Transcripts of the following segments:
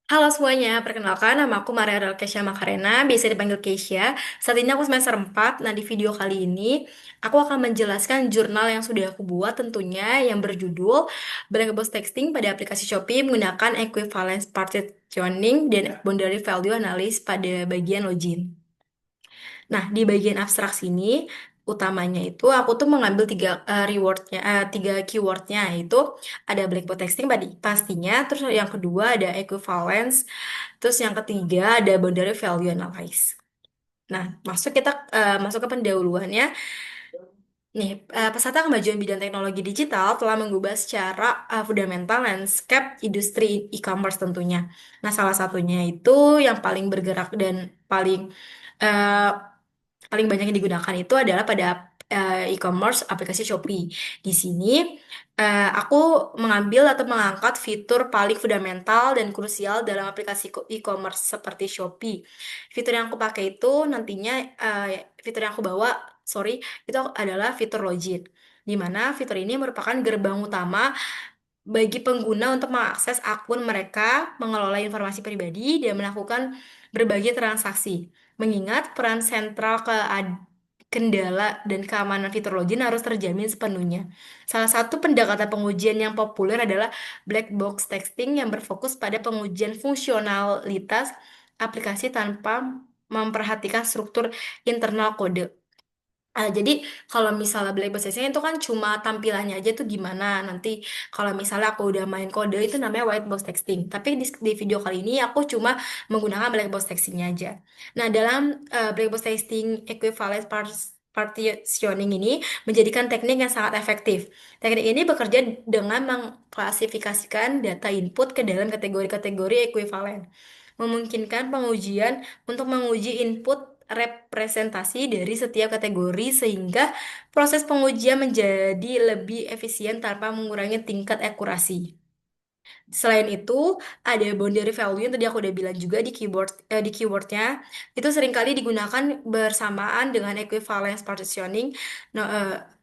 Halo semuanya, perkenalkan nama aku Maria Del Kesha Makarena, biasa dipanggil Kesha. Saat ini aku semester 4. Nah, di video kali ini aku akan menjelaskan jurnal yang sudah aku buat tentunya yang berjudul Black Box Texting pada aplikasi Shopee menggunakan equivalence partitioning dan boundary value analysis pada bagian login. Nah, di bagian abstrak sini utamanya itu aku tuh mengambil tiga keywordnya yaitu ada black box texting pastinya, terus yang kedua ada equivalence, terus yang ketiga ada boundary value analysis. Nah, masuk ke pendahuluannya. Nih, pesata kemajuan bidang teknologi digital telah mengubah secara fundamental landscape industri e-commerce tentunya. Nah, salah satunya itu yang paling bergerak dan paling eh, paling banyak yang digunakan itu adalah pada e-commerce aplikasi Shopee. Di sini aku mengambil atau mengangkat fitur paling fundamental dan krusial dalam aplikasi e-commerce seperti Shopee. Fitur yang aku pakai itu nantinya fitur yang aku bawa, sorry, itu adalah fitur login. Di mana fitur ini merupakan gerbang utama bagi pengguna untuk mengakses akun mereka, mengelola informasi pribadi, dan melakukan berbagai transaksi. Mengingat peran sentral kendala dan keamanan fitur login harus terjamin sepenuhnya. Salah satu pendekatan pengujian yang populer adalah black box texting yang berfokus pada pengujian fungsionalitas aplikasi tanpa memperhatikan struktur internal kode. Jadi kalau misalnya black box testing itu kan cuma tampilannya aja tuh gimana. Nanti kalau misalnya aku udah main kode itu namanya white box texting. Tapi di video kali ini aku cuma menggunakan black box textingnya aja. Nah, dalam black box testing equivalence partitioning ini menjadikan teknik yang sangat efektif. Teknik ini bekerja dengan mengklasifikasikan data input ke dalam kategori-kategori ekuivalen, memungkinkan pengujian untuk menguji input representasi dari setiap kategori sehingga proses pengujian menjadi lebih efisien tanpa mengurangi tingkat akurasi. Selain itu, ada boundary value yang tadi aku udah bilang juga di keywordnya itu seringkali digunakan bersamaan dengan equivalence partitioning. No,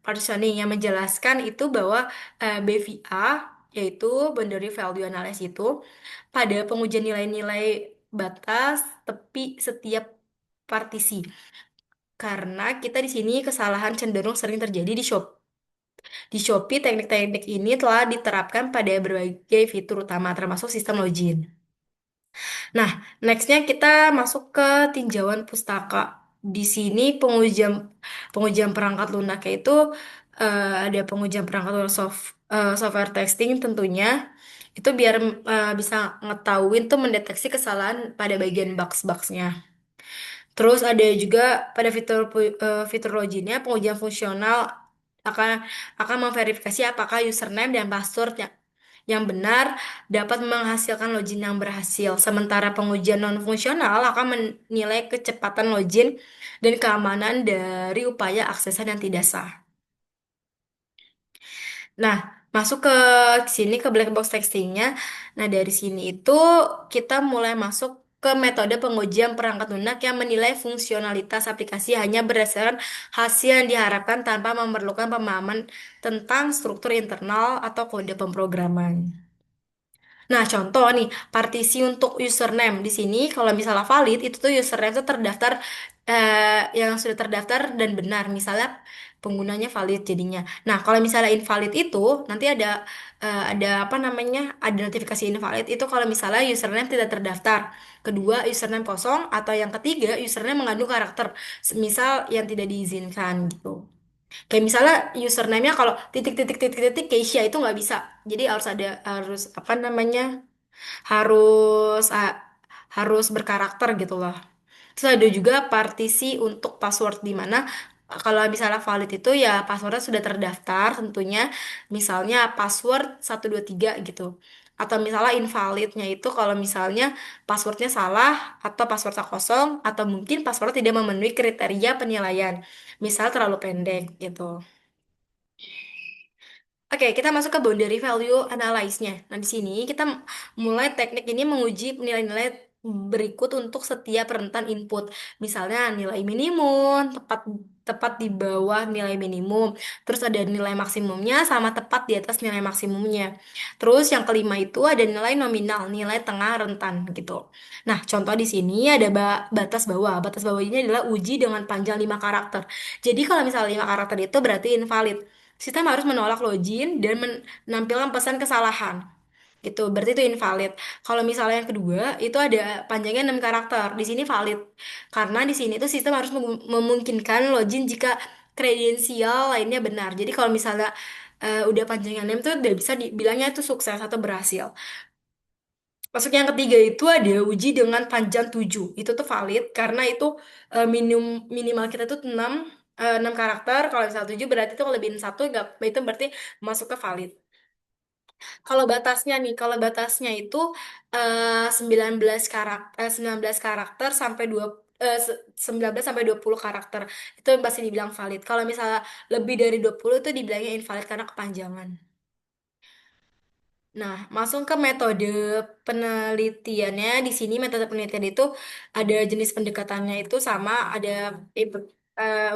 partitioning yang menjelaskan itu bahwa BVA yaitu boundary value analysis itu pada pengujian nilai-nilai batas tepi setiap partisi. Karena kita di sini kesalahan cenderung sering terjadi di Shopee, teknik-teknik ini telah diterapkan pada berbagai fitur utama, termasuk sistem login. Nah, nextnya kita masuk ke tinjauan pustaka. Di sini pengujian perangkat lunak yaitu ada pengujian perangkat lunak software testing tentunya. Itu biar bisa ngetahuin tuh mendeteksi kesalahan pada bagian bugs-bugsnya. Terus ada juga pada fitur loginnya pengujian fungsional akan akan memverifikasi apakah username dan password yang benar dapat menghasilkan login yang berhasil. Sementara pengujian non fungsional akan menilai kecepatan login dan keamanan dari upaya aksesan yang tidak sah. Nah, masuk ke sini ke black box textingnya. Nah, dari sini itu kita mulai masuk ke metode pengujian perangkat lunak yang menilai fungsionalitas aplikasi hanya berdasarkan hasil yang diharapkan tanpa memerlukan pemahaman tentang struktur internal atau kode pemrograman. Nah, contoh nih, partisi untuk username di sini kalau misalnya valid itu tuh username itu terdaftar yang sudah terdaftar dan benar. Misalnya penggunanya valid jadinya. Nah, kalau misalnya invalid itu nanti ada apa namanya? Ada notifikasi invalid itu kalau misalnya username tidak terdaftar. Kedua, username kosong atau yang ketiga, username mengandung karakter misal yang tidak diizinkan gitu. Kayak misalnya username-nya kalau titik titik titik titik Keisha itu nggak bisa. Jadi harus apa namanya? harus ah, harus berkarakter gitu loh. Terus ada juga partisi untuk password di mana kalau misalnya valid itu ya passwordnya sudah terdaftar tentunya misalnya password 123 gitu. Atau misalnya invalidnya itu kalau misalnya passwordnya salah atau passwordnya kosong atau mungkin passwordnya tidak memenuhi kriteria penilaian. Misal terlalu pendek gitu. Oke, kita masuk ke boundary value analysis-nya. Nah, di sini kita mulai teknik ini menguji nilai-nilai berikut untuk setiap rentan input. Misalnya nilai minimum, tepat tepat di bawah nilai minimum. Terus ada nilai maksimumnya sama tepat di atas nilai maksimumnya. Terus yang kelima itu ada nilai nominal, nilai tengah rentan gitu. Nah, contoh di sini ada batas bawah. Batas bawah ini adalah uji dengan panjang 5 karakter. Jadi kalau misalnya 5 karakter itu berarti invalid. Sistem harus menolak login dan menampilkan pesan kesalahan gitu, berarti itu invalid. Kalau misalnya yang kedua itu ada panjangnya 6 karakter, di sini valid karena di sini tuh sistem harus memungkinkan login jika kredensial lainnya benar. Jadi kalau misalnya udah panjangnya 6 tuh udah bisa dibilangnya itu sukses atau berhasil. Masuk yang ketiga itu ada uji dengan panjang 7, itu tuh valid karena itu minimal kita tuh 6 karakter. Kalau misalnya 7 berarti itu kelebihan satu, itu berarti masuk ke valid. Kalau batasnya itu 19 karakter, 19 karakter sampai 19 sampai 20 karakter. Itu yang pasti dibilang valid. Kalau misalnya lebih dari 20 itu dibilangnya invalid karena kepanjangan. Nah, masuk ke metode penelitiannya. Di sini metode penelitian itu ada jenis pendekatannya itu sama, ada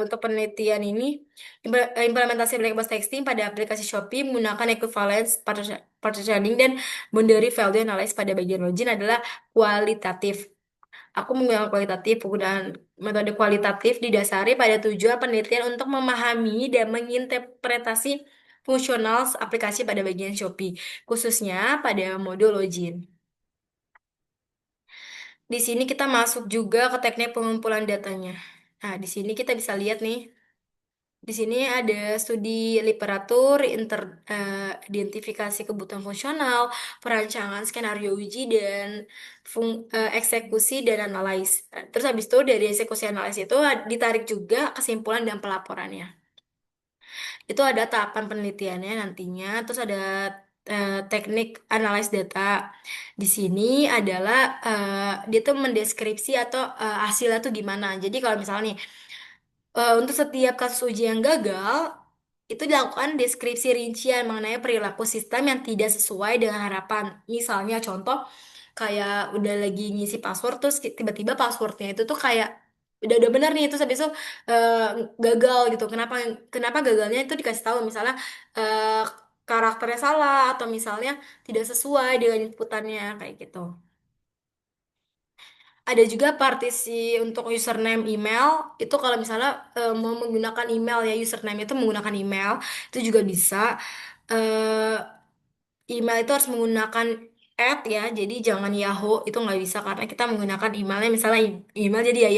untuk penelitian ini implementasi black box testing pada aplikasi Shopee menggunakan equivalence partitioning dan boundary value analysis pada bagian login adalah kualitatif. Aku menggunakan kualitatif. Penggunaan metode kualitatif didasari pada tujuan penelitian untuk memahami dan menginterpretasi fungsional aplikasi pada bagian Shopee, khususnya pada modul login. Di sini kita masuk juga ke teknik pengumpulan datanya. Nah, di sini kita bisa lihat nih. Di sini ada studi literatur, identifikasi kebutuhan fungsional, perancangan skenario uji, dan eksekusi dan analis. Terus habis itu dari eksekusi analis itu ditarik juga kesimpulan dan pelaporannya. Itu ada tahapan penelitiannya nantinya, terus ada teknik analis data. Di sini adalah dia tuh mendeskripsi atau hasilnya tuh gimana. Jadi kalau misalnya nih, untuk setiap kasus uji yang gagal, itu dilakukan deskripsi rincian mengenai perilaku sistem yang tidak sesuai dengan harapan. Misalnya contoh, kayak udah lagi ngisi password, terus tiba-tiba passwordnya itu tuh kayak udah bener nih, terus habis itu eh, gagal gitu. Kenapa kenapa gagalnya itu dikasih tahu, misalnya eh, karakternya salah atau misalnya tidak sesuai dengan inputannya kayak gitu. Ada juga partisi untuk username email. Itu kalau misalnya mau menggunakan email ya, username itu menggunakan email, itu juga bisa. Eh, Email itu harus menggunakan ya, jadi jangan Yahoo, itu nggak bisa karena kita menggunakan emailnya misalnya email jadi ya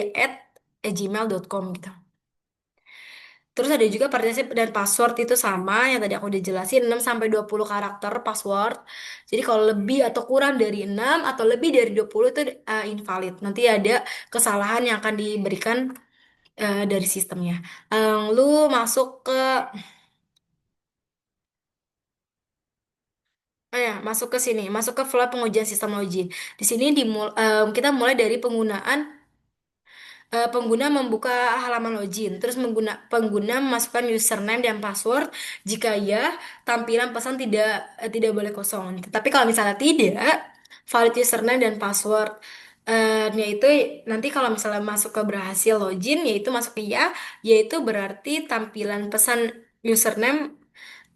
@gmail.com gitu. Terus ada juga partisip dan password itu sama yang tadi aku udah jelasin, 6 sampai 20 karakter password. Jadi kalau lebih atau kurang dari 6 atau lebih dari 20 itu invalid. Nanti ada kesalahan yang akan diberikan dari sistemnya. Lu masuk ke masuk ke sini, masuk ke flow pengujian sistem login. Di sini kita mulai dari pengguna membuka halaman login, terus pengguna memasukkan username dan password. Jika ya, tampilan pesan tidak boleh kosong. Tapi kalau misalnya tidak, valid username dan password. Yaitu nanti kalau misalnya masuk ke berhasil login, yaitu masuk ke ya, yaitu berarti tampilan pesan username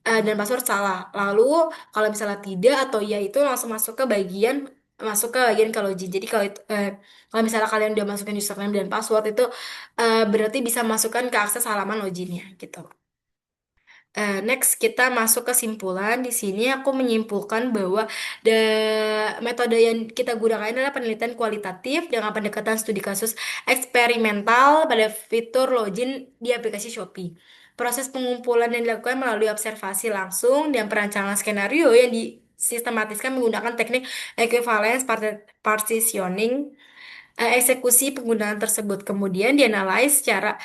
dan password salah. Lalu kalau misalnya tidak atau ya, itu langsung masuk ke bagian ke login. Jadi kalau misalnya kalian udah masukin username dan password itu berarti bisa masukkan ke akses halaman loginnya gitu. Next kita masuk ke kesimpulan. Di sini aku menyimpulkan bahwa metode yang kita gunakan adalah penelitian kualitatif dengan pendekatan studi kasus eksperimental pada fitur login di aplikasi Shopee. Proses pengumpulan yang dilakukan melalui observasi langsung dan perancangan skenario yang disistematiskan menggunakan teknik equivalence partitioning. Eksekusi penggunaan tersebut kemudian dianalisa secara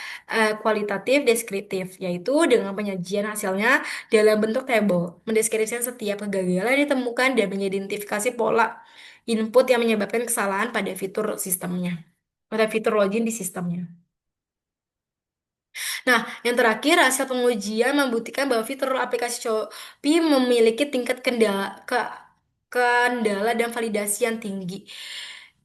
kualitatif deskriptif, yaitu dengan penyajian hasilnya dalam bentuk tabel, mendeskripsikan setiap kegagalan yang ditemukan dan mengidentifikasi pola input yang menyebabkan kesalahan pada fitur sistemnya, pada fitur login di sistemnya. Nah, yang terakhir, hasil pengujian membuktikan bahwa fitur aplikasi Shopee memiliki tingkat kendala dan validasi yang tinggi.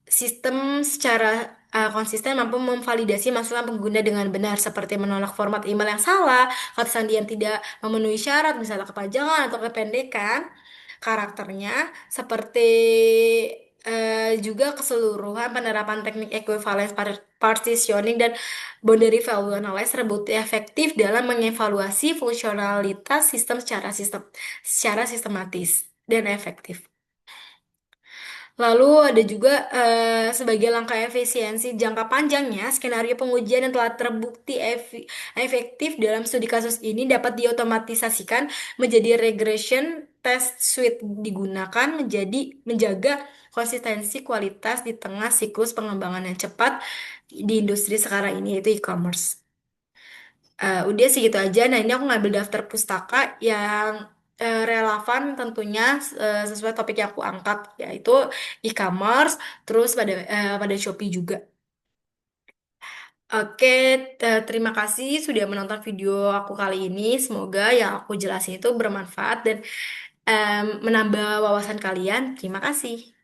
sistem secara konsisten mampu memvalidasi masukan pengguna dengan benar, seperti menolak format email yang salah, kata sandi yang tidak memenuhi syarat, misalnya kepanjangan atau kependekan karakternya, seperti juga keseluruhan penerapan teknik equivalence partitioning dan boundary value analysis terbukti efektif dalam mengevaluasi fungsionalitas secara sistematis dan efektif. Lalu ada juga sebagai langkah efisiensi jangka panjangnya, skenario pengujian yang telah terbukti efektif dalam studi kasus ini dapat diotomatisasikan menjadi regression test suite digunakan menjaga konsistensi kualitas di tengah siklus pengembangan yang cepat di industri sekarang ini yaitu e-commerce. Udah sih gitu aja. Nah, ini aku ngambil daftar pustaka yang relevan tentunya sesuai topik yang aku angkat, yaitu e-commerce, terus pada Shopee juga. Oke, terima kasih sudah menonton video aku kali ini. Semoga yang aku jelasin itu bermanfaat dan menambah wawasan kalian. Terima kasih.